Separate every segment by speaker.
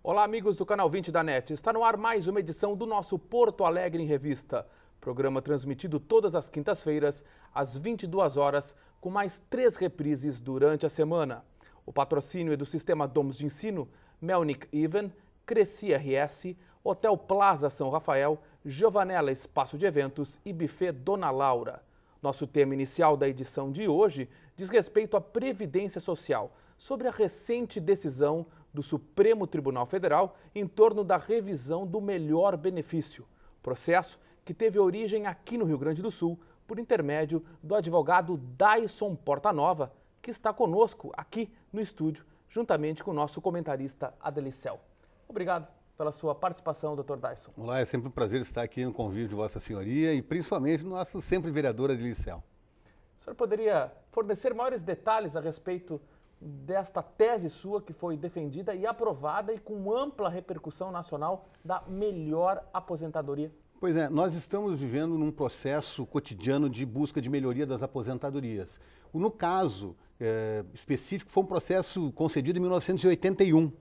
Speaker 1: Olá, amigos do Canal 20 da NET. Está no ar mais uma edição do nosso Porto Alegre em Revista. Programa transmitido todas as quintas-feiras, às 22 horas, com mais 3 reprises durante a semana. O patrocínio é do Sistema Domus de Ensino, Melnick Even, Cresci RS, Hotel Plaza São Rafael, Giovanella Espaço de Eventos e Buffet Dona Laura. Nosso tema inicial da edição de hoje diz respeito à Previdência Social, sobre a recente decisão do Supremo Tribunal Federal em torno da revisão do melhor benefício. Processo que teve origem aqui no Rio Grande do Sul, por intermédio do advogado Dayson Portanova, que está conosco aqui no estúdio, juntamente com o nosso comentarista Adelicel. Obrigado pela sua participação, Dr. Dayson.
Speaker 2: Olá, é sempre um prazer estar aqui no convívio de Vossa Senhoria e principalmente no nosso sempre vereador Adelicel.
Speaker 1: O senhor poderia fornecer maiores detalhes a respeito desta tese sua que foi defendida e aprovada e com ampla repercussão nacional da melhor aposentadoria?
Speaker 2: Pois é, nós estamos vivendo num processo cotidiano de busca de melhoria das aposentadorias. No caso específico, foi um processo concedido em 1981.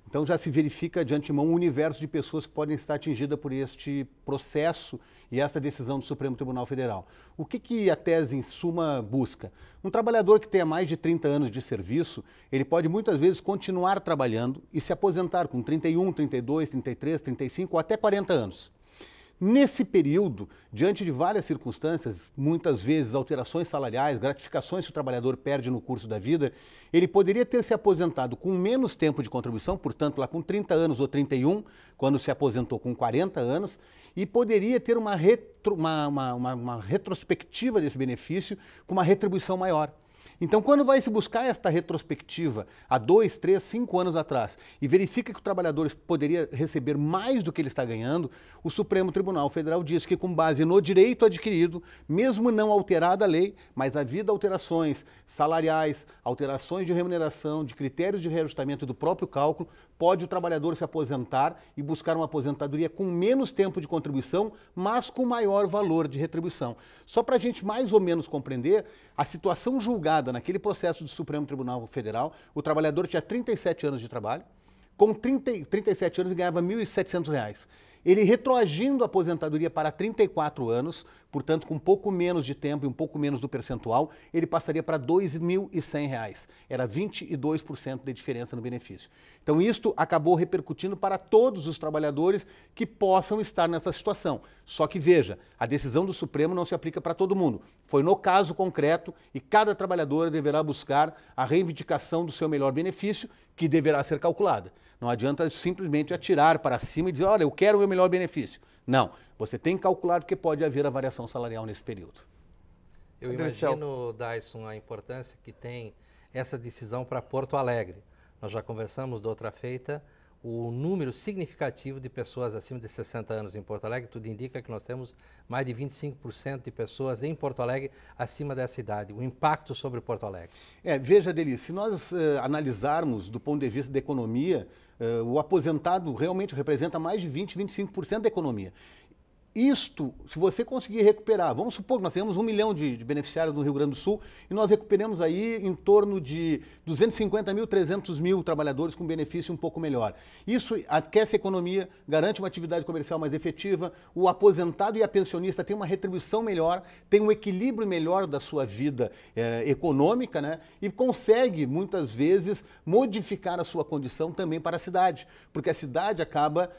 Speaker 2: Então já se verifica de antemão um universo de pessoas que podem estar atingidas por este processo e essa decisão do Supremo Tribunal Federal. O que a tese, em suma, busca? Um trabalhador que tenha mais de 30 anos de serviço, ele pode muitas vezes continuar trabalhando e se aposentar com 31, 32, 33, 35 ou até 40 anos. Nesse período, diante de várias circunstâncias, muitas vezes alterações salariais, gratificações que o trabalhador perde no curso da vida, ele poderia ter se aposentado com menos tempo de contribuição, portanto lá com 30 anos ou 31, quando se aposentou com 40 anos, e poderia ter uma retrospectiva desse benefício com uma retribuição maior. Então, quando vai se buscar esta retrospectiva há 2, 3, 5 anos atrás e verifica que o trabalhador poderia receber mais do que ele está ganhando, o Supremo Tribunal Federal diz que, com base no direito adquirido, mesmo não alterada a lei, mas havendo alterações salariais, alterações de remuneração, de critérios de reajustamento do próprio cálculo, pode o trabalhador se aposentar e buscar uma aposentadoria com menos tempo de contribuição, mas com maior valor de retribuição. Só para a gente mais ou menos compreender, a situação julgada naquele processo do Supremo Tribunal Federal, o trabalhador tinha 37 anos de trabalho, com 37 anos ganhava R$ 1.700. Ele retroagindo a aposentadoria para 34 anos, portanto com um pouco menos de tempo e um pouco menos do percentual, ele passaria para R$ 2.100. Era 22% de diferença no benefício. Então isto acabou repercutindo para todos os trabalhadores que possam estar nessa situação. Só que veja, a decisão do Supremo não se aplica para todo mundo. Foi no caso concreto e cada trabalhador deverá buscar a reivindicação do seu melhor benefício, que deverá ser calculada. Não adianta simplesmente atirar para cima e dizer, olha, eu quero o meu melhor benefício. Não, você tem que calcular porque pode haver a variação salarial nesse período.
Speaker 3: Eu imagino, Dayson, a importância que tem essa decisão para Porto Alegre. Nós já conversamos da outra feita, o número significativo de pessoas acima de 60 anos em Porto Alegre, tudo indica que nós temos mais de 25% de pessoas em Porto Alegre acima dessa idade. O impacto sobre Porto Alegre.
Speaker 2: Veja, Adelicel, se nós analisarmos do ponto de vista da economia, o aposentado realmente representa mais de 20, 25% da economia. Isto, se você conseguir recuperar, vamos supor que nós temos 1 milhão de beneficiários no Rio Grande do Sul e nós recuperamos aí em torno de 250 mil, 300 mil trabalhadores com benefício um pouco melhor. Isso aquece a economia, garante uma atividade comercial mais efetiva, o aposentado e a pensionista têm uma retribuição melhor, tem um equilíbrio melhor da sua vida econômica, né? E consegue, muitas vezes, modificar a sua condição também para a cidade, porque a cidade acaba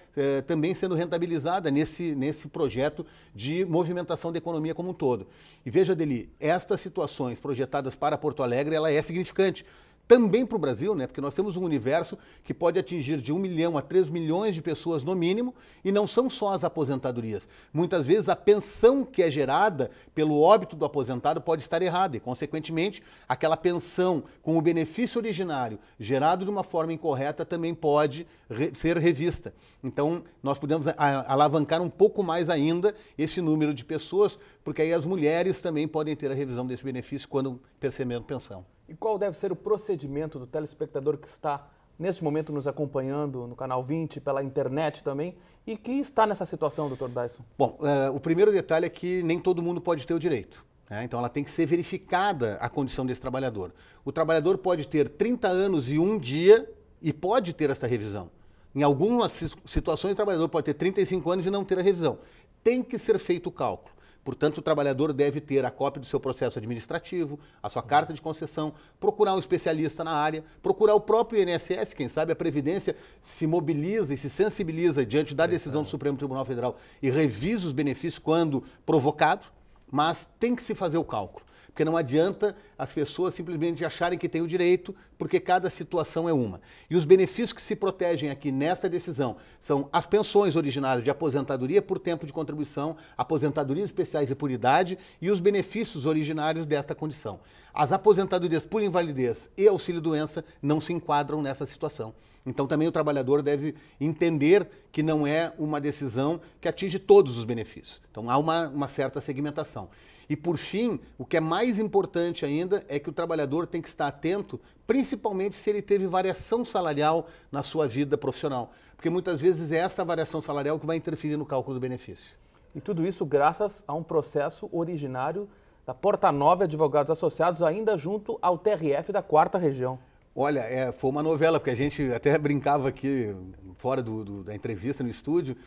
Speaker 2: também sendo rentabilizada nesse projeto de movimentação da economia como um todo. E veja, Adeli, estas situações projetadas para Porto Alegre, ela é significante. Também para o Brasil, né? Porque nós temos um universo que pode atingir de 1 milhão a 3 milhões de pessoas no mínimo, e não são só as aposentadorias. Muitas vezes a pensão que é gerada pelo óbito do aposentado pode estar errada e, consequentemente, aquela pensão com o benefício originário gerado de uma forma incorreta também pode ser revista. Então, nós podemos alavancar um pouco mais ainda esse número de pessoas, porque aí as mulheres também podem ter a revisão desse benefício quando percebendo pensão.
Speaker 1: E qual deve ser o procedimento do telespectador que está, neste momento, nos acompanhando no Canal 20, pela internet também, e que está nessa situação, Dr. Dayson?
Speaker 2: Bom, o primeiro detalhe é que nem todo mundo pode ter o direito. Então, ela tem que ser verificada a condição desse trabalhador. O trabalhador pode ter 30 anos e 1 dia e pode ter essa revisão. Em algumas situações, o trabalhador pode ter 35 anos e não ter a revisão. Tem que ser feito o cálculo. Portanto, o trabalhador deve ter a cópia do seu processo administrativo, a sua carta de concessão, procurar um especialista na área, procurar o próprio INSS, quem sabe a Previdência se mobiliza e se sensibiliza diante da decisão do Supremo Tribunal Federal e revisa os benefícios quando provocado, mas tem que se fazer o cálculo. Porque não adianta as pessoas simplesmente acharem que têm o direito, porque cada situação é uma. E os benefícios que se protegem aqui nesta decisão são as pensões originárias de aposentadoria por tempo de contribuição, aposentadorias especiais e por idade e os benefícios originários desta condição. As aposentadorias por invalidez e auxílio-doença não se enquadram nessa situação. Então também o trabalhador deve entender que não é uma decisão que atinge todos os benefícios. Então há uma certa segmentação. E, por fim, o que é mais importante ainda é que o trabalhador tem que estar atento, principalmente se ele teve variação salarial na sua vida profissional. Porque muitas vezes é essa variação salarial que vai interferir no cálculo do benefício.
Speaker 1: E tudo isso graças a um processo originário da Portanove Advogados Associados, ainda junto ao TRF da 4ª Região.
Speaker 2: Olha, foi uma novela, porque a gente até brincava aqui, fora da entrevista, no estúdio,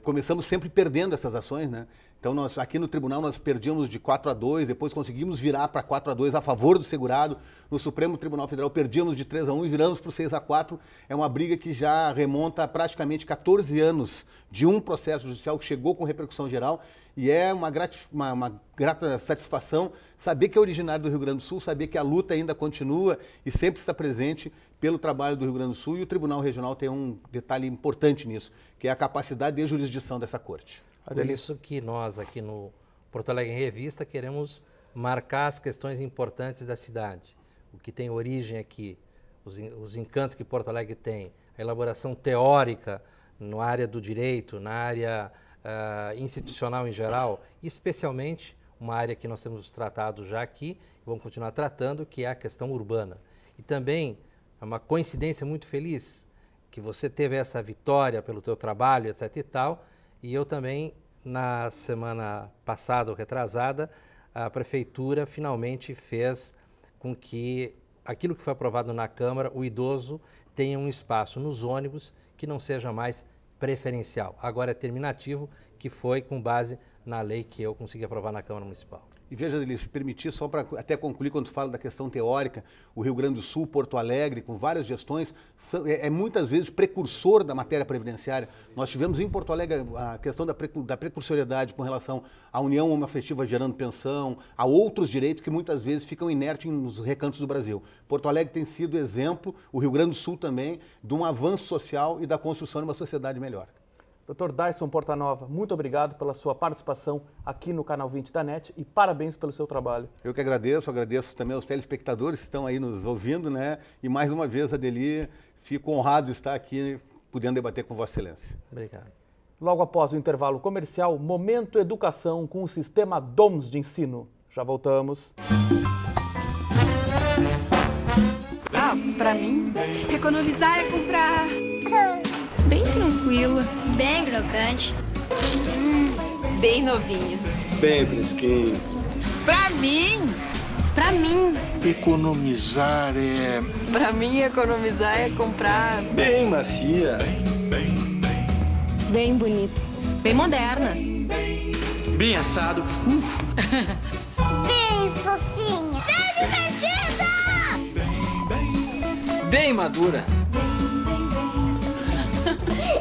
Speaker 2: começamos sempre perdendo essas ações, né? Então, aqui no tribunal, nós perdíamos de 4-2, depois conseguimos virar para 4-2 a favor do segurado. No Supremo Tribunal Federal, perdíamos de 3-1 e viramos para o 6-4. É uma briga que já remonta a praticamente 14 anos de um processo judicial que chegou com repercussão geral. E é uma grata satisfação saber que é originário do Rio Grande do Sul, saber que a luta ainda continua e sempre está presente pelo trabalho do Rio Grande do Sul. E o Tribunal Regional tem um detalhe importante nisso, que é a capacidade de jurisdição dessa corte.
Speaker 3: Por isso que nós, aqui no Porto Alegre em Revista, queremos marcar as questões importantes da cidade. O que tem origem aqui, os encantos que Porto Alegre tem, a elaboração teórica na área do direito, na área institucional em geral, e especialmente uma área que nós temos tratado já aqui, e vamos continuar tratando, que é a questão urbana. E também é uma coincidência muito feliz que você teve essa vitória pelo teu trabalho, etc e tal, e eu também, na semana passada ou retrasada, a Prefeitura finalmente fez com que aquilo que foi aprovado na Câmara, o idoso tenha um espaço nos ônibus que não seja mais preferencial. Agora é terminativo, que foi com base na lei que eu consegui aprovar na Câmara Municipal.
Speaker 2: E veja, Adelino, se permitir, só para até concluir, quando fala da questão teórica, o Rio Grande do Sul, Porto Alegre, com várias gestões, é muitas vezes precursor da matéria previdenciária. Nós tivemos em Porto Alegre a questão da precursoriedade com relação à união homoafetiva gerando pensão, a outros direitos que muitas vezes ficam inertes nos recantos do Brasil. Porto Alegre tem sido exemplo, o Rio Grande do Sul também, de um avanço social e da construção de uma sociedade melhor.
Speaker 1: Dr. Dayson Portanova, muito obrigado pela sua participação aqui no Canal 20 da NET e parabéns pelo seu trabalho.
Speaker 2: Eu que agradeço também aos telespectadores que estão aí nos ouvindo, né? E mais uma vez, Adeli, fico honrado de estar aqui podendo debater com Vossa Excelência.
Speaker 3: Obrigado.
Speaker 1: Logo após o intervalo comercial, Momento Educação com o sistema DOMS de ensino. Já voltamos.
Speaker 4: Pra mim, economizar é comprar... Bem tranquila.
Speaker 5: Bem crocante.
Speaker 4: Bem novinha.
Speaker 6: Bem fresquinho.
Speaker 4: Pra mim.
Speaker 6: Economizar é...
Speaker 4: Pra mim, economizar é comprar...
Speaker 6: Bem macia.
Speaker 4: Bem bonita. Bem moderna.
Speaker 6: Bem assado.
Speaker 5: Bem fofinha. Bem divertida.
Speaker 6: Bem madura.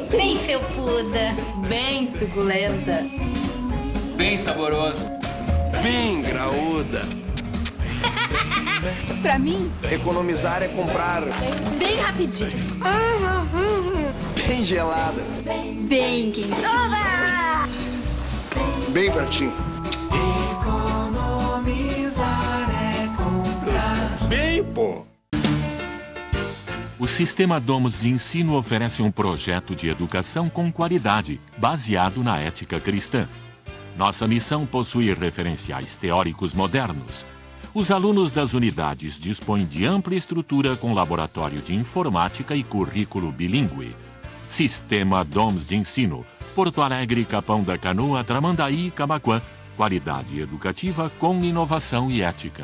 Speaker 5: Bem felpuda.
Speaker 4: Bem suculenta.
Speaker 6: Bem saboroso. Bem graúda.
Speaker 4: Pra mim,
Speaker 6: Economizar é comprar
Speaker 4: bem rapidinho.
Speaker 6: bem gelada.
Speaker 4: Bem quentinho.
Speaker 6: Bem pertinho.
Speaker 7: Economizar é comprar.
Speaker 6: Bem, pô.
Speaker 8: O Sistema DOMS de Ensino oferece um projeto de educação com qualidade, baseado na ética cristã. Nossa missão possui referenciais teóricos modernos. Os alunos das unidades dispõem de ampla estrutura com laboratório de informática e currículo bilíngue. Sistema DOMS de Ensino, Porto Alegre, Capão da Canoa, Tramandaí e Camaquã, Qualidade educativa com inovação e ética.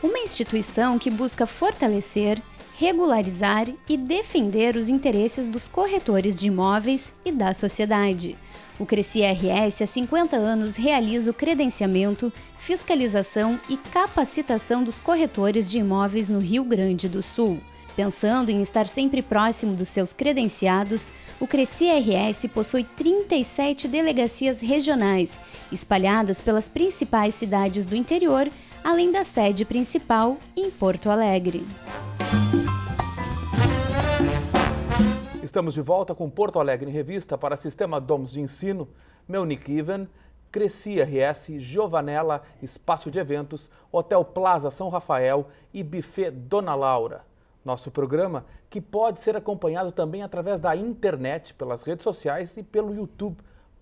Speaker 9: Uma instituição que busca fortalecer, regularizar e defender os interesses dos corretores de imóveis e da sociedade. O Cresci RS há 50 anos realiza o credenciamento, fiscalização e capacitação dos corretores de imóveis no Rio Grande do Sul. Pensando em estar sempre próximo dos seus credenciados, o Cresci RS possui 37 delegacias regionais, espalhadas pelas principais cidades do interior, além da sede principal em Porto Alegre.
Speaker 1: Estamos de volta com Porto Alegre em Revista para Sistema Domus de Ensino, Melnik Ivan, Cresci RS, Giovanella, Espaço de Eventos, Hotel Plaza São Rafael e Buffet Dona Laura. Nosso programa que pode ser acompanhado também através da internet, pelas redes sociais e pelo YouTube,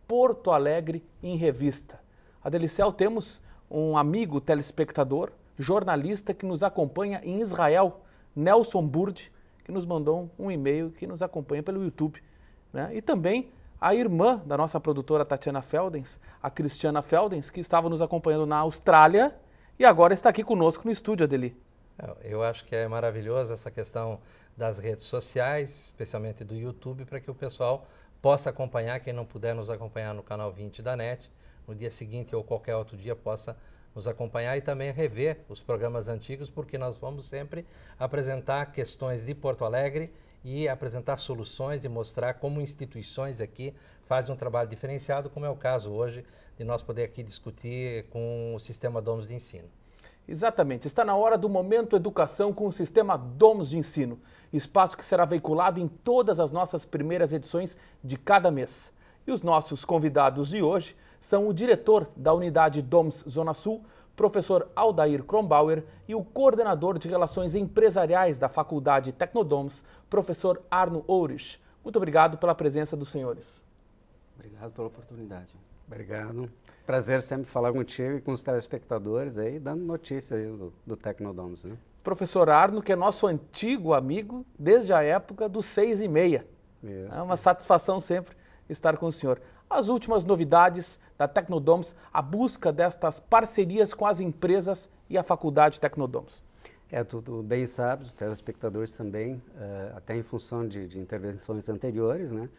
Speaker 1: Porto Alegre em Revista. A Delicel, temos um amigo telespectador, jornalista que nos acompanha em Israel, Nelson Burd, que nos mandou um e-mail, que nos acompanha pelo YouTube, né? E também a irmã da nossa produtora Tatiana Feldens, a Cristiana Feldens, que estava nos acompanhando na Austrália e agora está aqui conosco no estúdio, Adeli.
Speaker 3: Eu acho que é maravilhoso essa questão das redes sociais, especialmente do YouTube, para que o pessoal possa acompanhar, quem não puder nos acompanhar no canal 20 da NET, no dia seguinte ou qualquer outro dia possa nos acompanhar e também rever os programas antigos, porque nós vamos sempre apresentar questões de Porto Alegre e apresentar soluções e mostrar como instituições aqui fazem um trabalho diferenciado, como é o caso hoje de nós poder aqui discutir com o Sistema Domus de Ensino.
Speaker 1: Exatamente, está na hora do Momento Educação com o Sistema Domus de Ensino, espaço que será veiculado em todas as nossas primeiras edições de cada mês. E os nossos convidados de hoje são o diretor da Unidade Domus Zona Sul, professor Aldair Kronbauer, e o coordenador de Relações Empresariais da Faculdade Tecnodomus, professor Arno Ourich. Muito obrigado pela presença dos senhores.
Speaker 10: Obrigado pela oportunidade. Obrigado. Prazer sempre falar contigo e com os telespectadores aí, dando notícias aí do Tecnodomus, né?
Speaker 1: Professor Arno, que é nosso antigo amigo desde a época dos 6h30. Isso. É uma satisfação sempre estar com o senhor. As últimas novidades da Tecnodomus, a busca destas parcerias com as empresas e a Faculdade Tecnodomus.
Speaker 10: Tudo bem sabe, os telespectadores também, até em função de intervenções anteriores, né,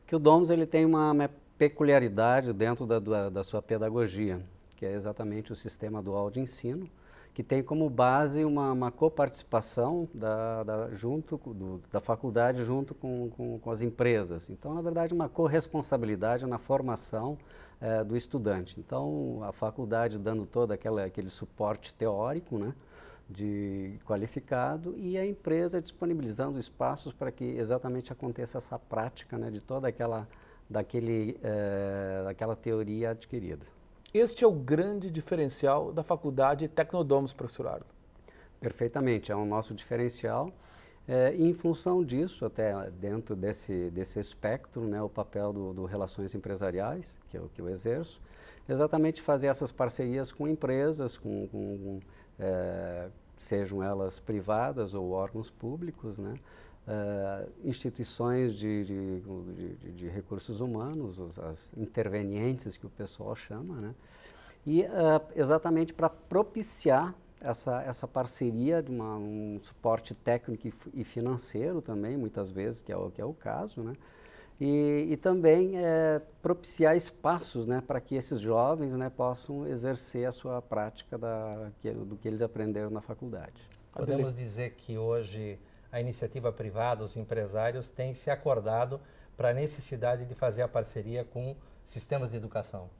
Speaker 10: que o Domus ele tem uma peculiaridade dentro da sua pedagogia, que é exatamente o sistema dual de ensino, que tem como base uma coparticipação da faculdade junto com as empresas. Então, na verdade, uma corresponsabilidade na formação do estudante. Então, a faculdade dando todo aquele suporte teórico, né, qualificado, e a empresa disponibilizando espaços para que exatamente aconteça essa prática, né, de toda aquela teoria adquirida.
Speaker 1: Este é o grande diferencial da Faculdade Tecnodomus, professor Arno.
Speaker 10: Perfeitamente, é o nosso diferencial. E em função disso, até dentro desse espectro, né, o papel do Relações Empresariais, que é o que eu exerço, exatamente fazer essas parcerias com empresas, sejam elas privadas ou órgãos públicos, né, instituições de recursos humanos, as intervenientes que o pessoal chama, né? E exatamente para propiciar essa parceria de um suporte técnico e financeiro também, muitas vezes, que é o caso, né? E também propiciar espaços, né, para que esses jovens, né, possam exercer a sua prática do que eles aprenderam na faculdade.
Speaker 3: Podemos dizer que hoje a iniciativa privada, os empresários têm se acordado para a necessidade de fazer a parceria com sistemas de educação.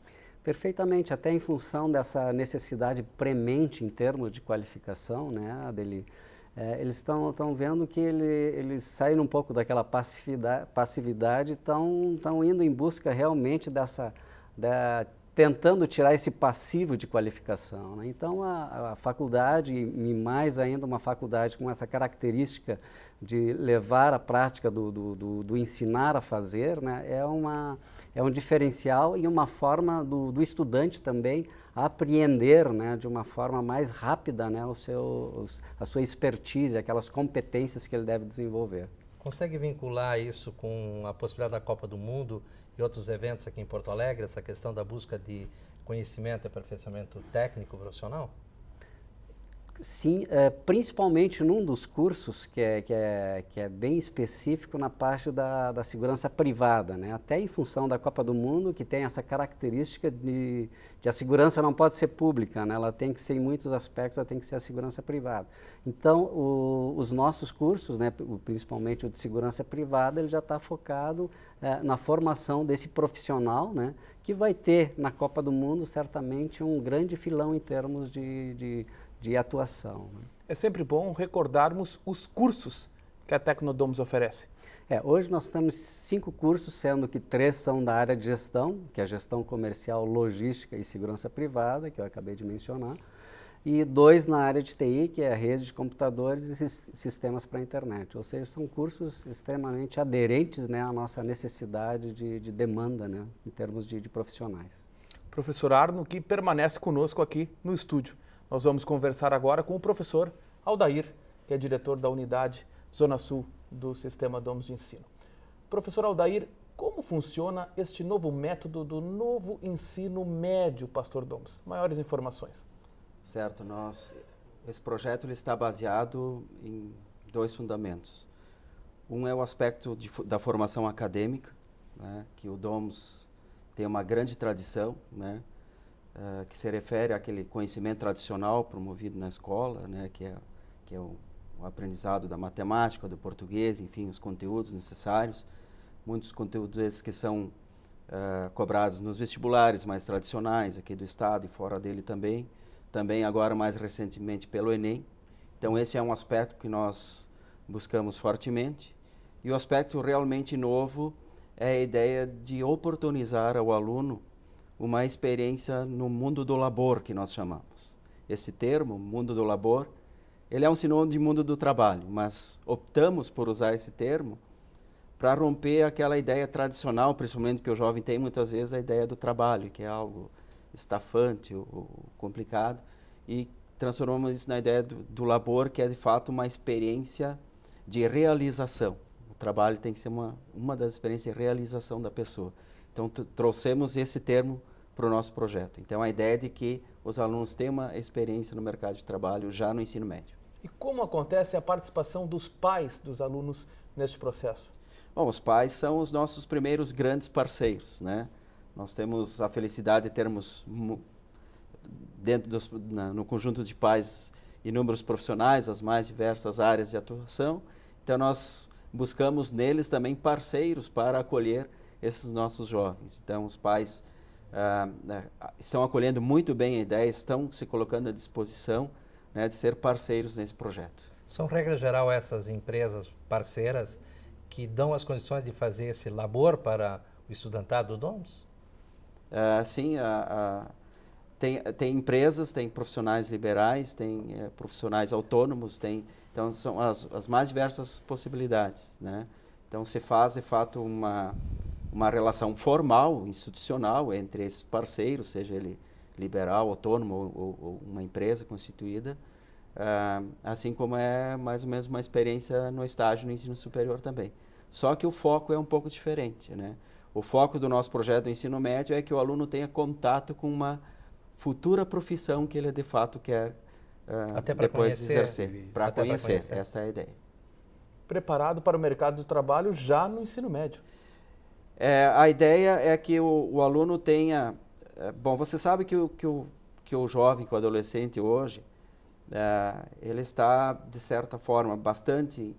Speaker 10: Perfeitamente, até em função dessa necessidade premente em termos de qualificação, né, eles estão vendo que eles saíram um pouco daquela passividade e estão indo em busca realmente tentando tirar esse passivo de qualificação, né? Então, a faculdade, e mais ainda uma faculdade com essa característica de levar a prática do ensinar a fazer, né, é um diferencial e uma forma do estudante também apreender, né, de uma forma mais rápida, né, a sua expertise, aquelas competências que ele deve desenvolver.
Speaker 3: Consegue vincular isso com a possibilidade da Copa do Mundo e outros eventos aqui em Porto Alegre, essa questão da busca de conhecimento e aperfeiçoamento técnico profissional?
Speaker 10: Sim, principalmente num dos cursos que é bem específico na parte da segurança privada, né? Até em função da Copa do Mundo, que tem essa característica de a segurança não pode ser pública, né? Ela tem que ser, em muitos aspectos, ela tem que ser a segurança privada. Então, os nossos cursos, né, principalmente o de segurança privada, ele já está focado na formação desse profissional, né, que vai ter na Copa do Mundo certamente um grande filão em termos de atuação.
Speaker 1: É sempre bom recordarmos os cursos que a Tecnodomus oferece.
Speaker 10: Hoje nós temos 5 cursos, sendo que 3 são da área de gestão, que é a gestão comercial, logística e segurança privada, que eu acabei de mencionar, e 2 na área de TI, que é a rede de computadores e sistemas para a internet. Ou seja, são cursos extremamente aderentes, né, à nossa necessidade de demanda, né, em termos de profissionais.
Speaker 1: Professor Arno, que permanece conosco aqui no estúdio. Nós vamos conversar agora com o professor Aldair, que é diretor da unidade Zona Sul do Sistema Domus de Ensino. Professor Aldair, como funciona este novo método do novo ensino médio, Pastor Domus? Maiores informações.
Speaker 11: Certo, esse projeto ele está baseado em 2 fundamentos. Um é o aspecto da formação acadêmica, né, que o Domus tem uma grande tradição, né, que se refere àquele conhecimento tradicional promovido na escola, né, que é o aprendizado da matemática, do português, enfim, os conteúdos necessários. Muitos conteúdos esses que são cobrados nos vestibulares mais tradicionais aqui do estado e fora dele também agora mais recentemente pelo Enem. Então esse é um aspecto que nós buscamos fortemente. E o aspecto realmente novo é a ideia de oportunizar ao aluno uma experiência no mundo do labor, que nós chamamos. Esse termo, mundo do labor, ele é um sinônimo de mundo do trabalho, mas optamos por usar esse termo para romper aquela ideia tradicional, principalmente que o jovem tem muitas vezes, a ideia do trabalho, que é algo estafante ou complicado, e transformamos isso na ideia do labor, que é de fato uma experiência de realização. O trabalho tem que ser uma das experiências de realização da pessoa. Então, trouxemos esse termo para o nosso projeto. Então, a ideia é de que os alunos tenham uma experiência no mercado de trabalho já no ensino médio.
Speaker 1: E como acontece a participação dos pais dos alunos neste processo?
Speaker 11: Bom, os pais são os nossos primeiros grandes parceiros, né? Nós temos a felicidade de termos, no conjunto de pais, inúmeros profissionais, as mais diversas áreas de atuação. Então, nós buscamos neles também parceiros para acolher esses nossos jovens. Então, os pais estão acolhendo muito bem a ideia, estão se colocando à disposição, né, de ser parceiros nesse projeto.
Speaker 3: São, regra geral, essas empresas parceiras que dão as condições de fazer esse labor para o estudantado do Domus?
Speaker 11: Sim, tem empresas, tem profissionais liberais, tem profissionais autônomos, então são as mais diversas possibilidades, né? Então se faz de fato uma relação formal, institucional entre esses parceiros, seja ele liberal, autônomo ou uma empresa constituída, assim como é mais ou menos uma experiência no estágio no ensino superior também. Só que o foco é um pouco diferente, né? O foco do nosso projeto do ensino médio é que o aluno tenha contato com uma futura profissão que ele de fato quer depois exercer. Para conhecer, esta é a ideia.
Speaker 1: Preparado para o mercado de trabalho já no ensino médio.
Speaker 11: A ideia é que o aluno tenha... bom, você sabe que o jovem, que o adolescente hoje, ele está, de certa forma, bastante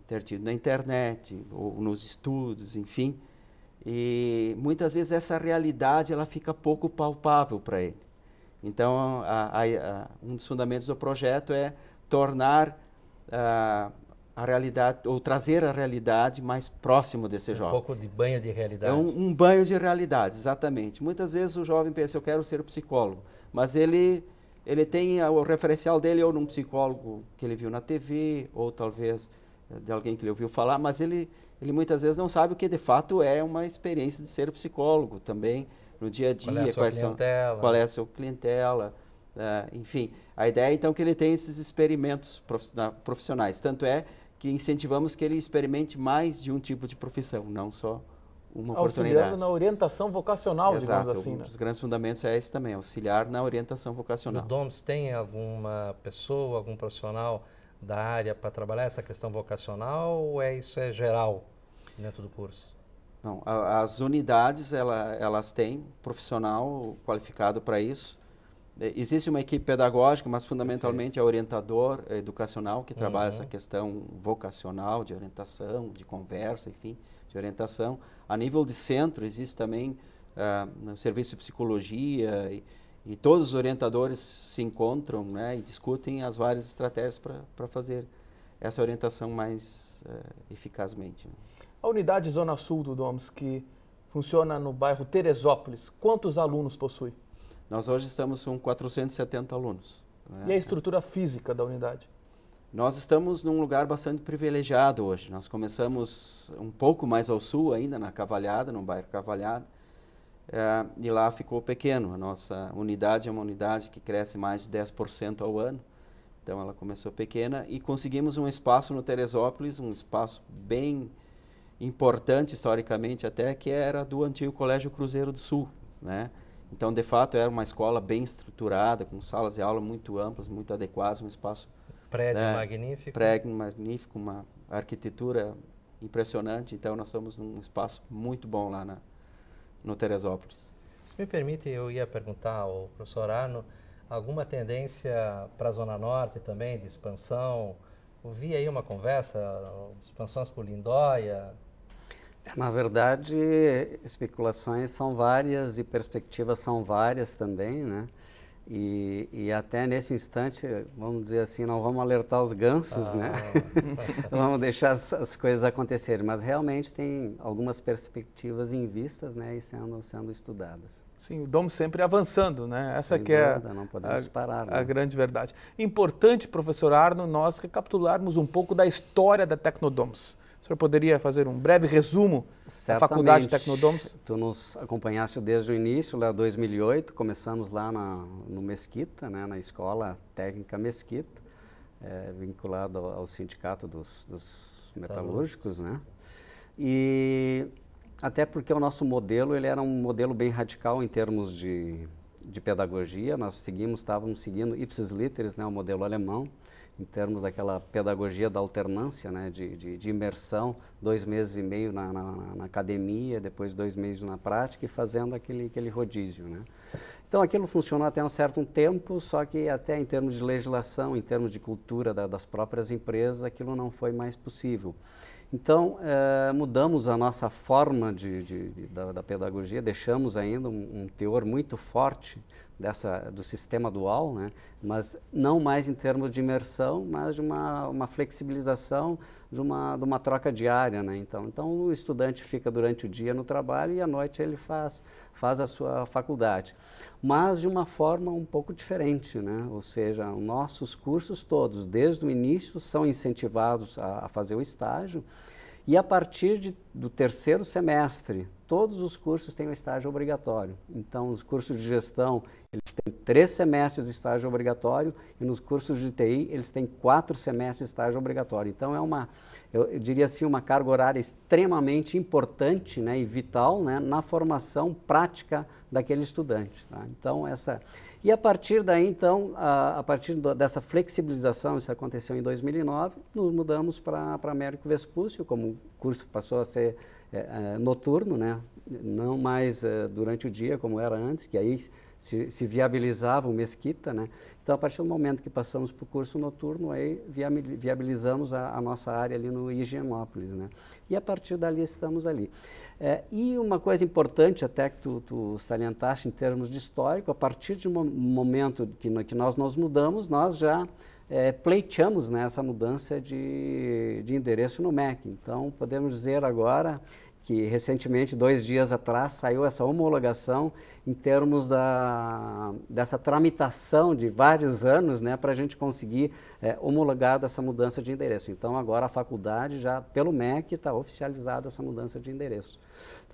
Speaker 11: intertido na internet, ou nos estudos, enfim, e muitas vezes essa realidade ela fica pouco palpável para ele. Então, um dos fundamentos do projeto é tornar a realidade, ou trazer a realidade mais próximo desse jovem.
Speaker 3: Um pouco de banho de realidade.
Speaker 11: É um banho de realidade, exatamente. Muitas vezes o jovem pensa, eu quero ser psicólogo, mas ele tem o referencial dele ou num psicólogo que ele viu na TV, ou talvez de alguém que ele ouviu falar, mas ele muitas vezes não sabe o que de fato é uma experiência de ser psicólogo também, no dia a dia, qual é a sua clientela, enfim. A ideia então é que ele tem esses experimentos profissionais, tanto é que incentivamos que ele experimente mais de um tipo de profissão, não só uma
Speaker 1: oportunidade. Auxiliando na orientação vocacional,
Speaker 11: exato,
Speaker 1: digamos assim.
Speaker 11: Um dos grandes fundamentos é esse também, auxiliar na orientação vocacional.
Speaker 3: No DOMS tem alguma pessoa, algum profissional da área para trabalhar essa questão vocacional ou isso é geral dentro do curso?
Speaker 11: Não, as unidades, elas têm profissional qualificado para isso. Existe uma equipe pedagógica, mas fundamentalmente é orientador educacional que trabalha essa questão vocacional, de orientação, de conversa, enfim, de orientação. A nível de centro, existe também no serviço de psicologia e todos os orientadores se encontram, né, e discutem as várias estratégias para fazer essa orientação mais eficazmente.
Speaker 1: A unidade Zona Sul do DOMS, que funciona no bairro Teresópolis, quantos alunos possui?
Speaker 11: Nós hoje estamos com 470 alunos. Né?
Speaker 1: E a estrutura física da unidade?
Speaker 11: Nós estamos num lugar bastante privilegiado hoje. Nós começamos um pouco mais ao sul ainda, na Cavalhada, no bairro Cavalhada, e lá ficou pequeno. A nossa unidade é uma unidade que cresce mais de 10% ao ano, então ela começou pequena e conseguimos um espaço no Teresópolis, um espaço bem importante historicamente até, que era do antigo Colégio Cruzeiro do Sul, né? Então, de fato, era uma escola bem estruturada, com salas de aula muito amplas, muito adequadas, um espaço...
Speaker 3: Prédio magnífico.
Speaker 11: Prédio magnífico, uma arquitetura impressionante. Então, nós estamos num espaço muito bom lá no Teresópolis.
Speaker 3: Se me permite, eu ia perguntar ao professor Arno, alguma tendência para a Zona Norte também, de expansão? Ouvi aí uma conversa, expansões por Lindóia...
Speaker 10: Na verdade, especulações são várias e perspectivas são várias também, né? E até nesse instante, vamos dizer assim, não vamos alertar os gansos, né? Vamos deixar as coisas acontecerem, mas realmente tem algumas perspectivas em vistas, né? E sendo estudadas.
Speaker 1: Sim, o DOMS sempre avançando, né? Essa
Speaker 10: Sem
Speaker 1: que é
Speaker 10: dúvida, não podemos parar,
Speaker 1: a grande verdade. Importante, professor Arno, nós recapitularmos um pouco da história da Tecnodoms. O senhor poderia fazer um breve resumo da Faculdade Tecnodoms?
Speaker 10: Tu nos acompanhaste desde o início, lá em 2008, começamos lá no Mesquita, né, na Escola Técnica Mesquita, vinculado ao Sindicato dos Metalúrgicos, né? E até porque o nosso modelo, ele era um modelo bem radical em termos de pedagogia, nós estávamos seguindo ipsis literis, né, o modelo alemão, em termos daquela pedagogia da alternância, né, de imersão, 2 meses e meio na academia, depois 2 meses na prática e fazendo aquele rodízio, né. Então aquilo funcionou até um certo tempo, só que até em termos de legislação, em termos de cultura das próprias empresas, aquilo não foi mais possível. Então mudamos a nossa forma da pedagogia, deixamos ainda um teor muito forte do sistema dual, né? Mas não mais em termos de imersão, mas de uma flexibilização, de uma troca diária, né? Então o estudante fica durante o dia no trabalho e à noite ele faz a sua faculdade, mas de uma forma um pouco diferente, né? Ou seja, os nossos cursos todos, desde o início, são incentivados a fazer o estágio e a partir do 3º semestre, todos os cursos têm o estágio obrigatório. Então, os cursos de gestão, eles têm 3 semestres de estágio obrigatório e nos cursos de TI, eles têm 4 semestres de estágio obrigatório. Então, eu diria assim, uma carga horária extremamente importante, né, e vital, né, na formação prática daquele estudante. Tá? Então, E a partir daí, então, a partir dessa flexibilização, isso aconteceu em 2009, nos mudamos para Américo Vespúcio, como o curso passou a ser noturno, né? Não mais durante o dia, como era antes, que aí se viabilizava o Mesquita, né? Então, a partir do momento que passamos para o curso noturno, aí viabilizamos a nossa área ali no Higienópolis, né? E a partir dali estamos ali. E uma coisa importante até que tu salientaste em termos de histórico, a partir de um momento que nós nos mudamos, nós já pleiteamos, né, essa mudança de endereço no MEC. Então, podemos dizer agora que recentemente, 2 dias atrás, saiu essa homologação em termos dessa tramitação de vários anos, né, para a gente conseguir homologar essa mudança de endereço. Então, agora a faculdade, já pelo MEC, está oficializada essa mudança de endereço.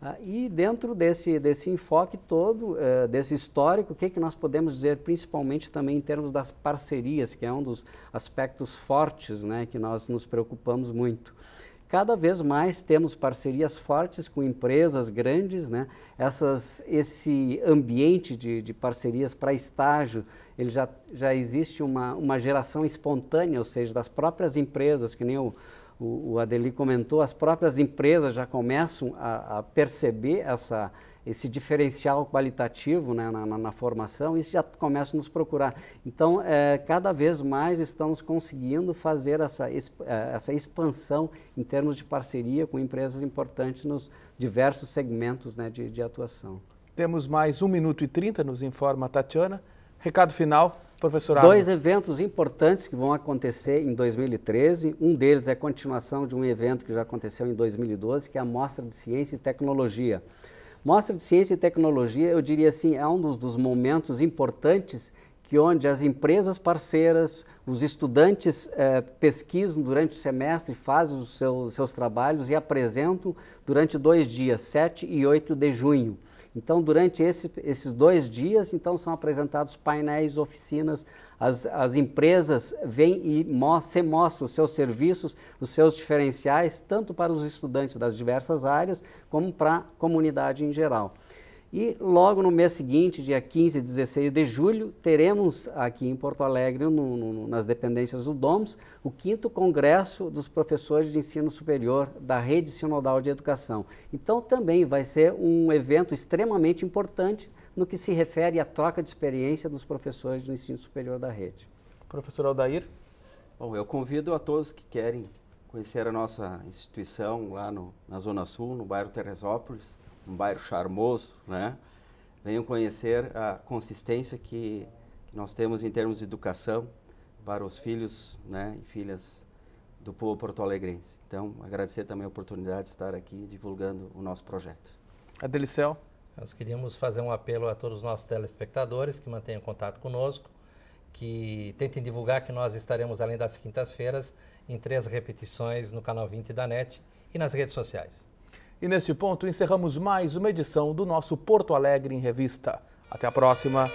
Speaker 10: Tá? E dentro desse enfoque todo, desse histórico, o que nós podemos dizer, principalmente também em termos das parcerias, que é um dos aspectos fortes, né, que nós nos preocupamos muito. Cada vez mais temos parcerias fortes com empresas grandes, né? Esse ambiente de parcerias para estágio, ele já existe uma geração espontânea, ou seja, das próprias empresas, que nem o Adeli comentou, as próprias empresas já começam a perceber esse diferencial qualitativo, né, na formação, e já começam a nos procurar. Então, cada vez mais estamos conseguindo fazer essa expansão em termos de parceria com empresas importantes nos diversos segmentos, né, de atuação.
Speaker 1: Temos mais 1 minuto e 30, nos informa a Tatiana. Recado final, professor Arno.
Speaker 10: 2 eventos importantes que vão acontecer em 2013. Um deles é a continuação de um evento que já aconteceu em 2012, que é a Mostra de Ciência e Tecnologia. Mostra de Ciência e Tecnologia, eu diria assim, é um dos momentos importantes onde as empresas parceiras, os estudantes pesquisam durante o semestre, fazem os seus trabalhos e apresentam durante 2 dias, 7 e 8 de junho. Então, durante esses 2 dias, então, são apresentados painéis, oficinas, as empresas vêm e mostram os seus serviços, os seus diferenciais, tanto para os estudantes das diversas áreas, como para a comunidade em geral. E logo no mês seguinte, dia 15 e 16 de julho, teremos aqui em Porto Alegre, nas dependências do DOMS, o 5º Congresso dos Professores de Ensino Superior da Rede Sinodal de Educação. Então também vai ser um evento extremamente importante no que se refere à troca de experiência dos professores do ensino superior da rede.
Speaker 1: Professor Aldair?
Speaker 11: Bom, eu convido a todos que querem conhecer a nossa instituição lá na Zona Sul, no bairro Teresópolis, um bairro charmoso, né? Venham conhecer a consistência que nós temos em termos de educação para os filhos, né, e filhas do povo porto-alegrense. Então, agradecer também a oportunidade de estar aqui divulgando o nosso projeto.
Speaker 1: Adelicel?
Speaker 3: Nós queríamos fazer um apelo a todos os nossos telespectadores que mantenham contato conosco, que tentem divulgar que nós estaremos, além das quintas-feiras, em 3 repetições no canal 20 da NET e nas redes sociais.
Speaker 1: E neste ponto encerramos mais uma edição do nosso Porto Alegre em Revista. Até a próxima!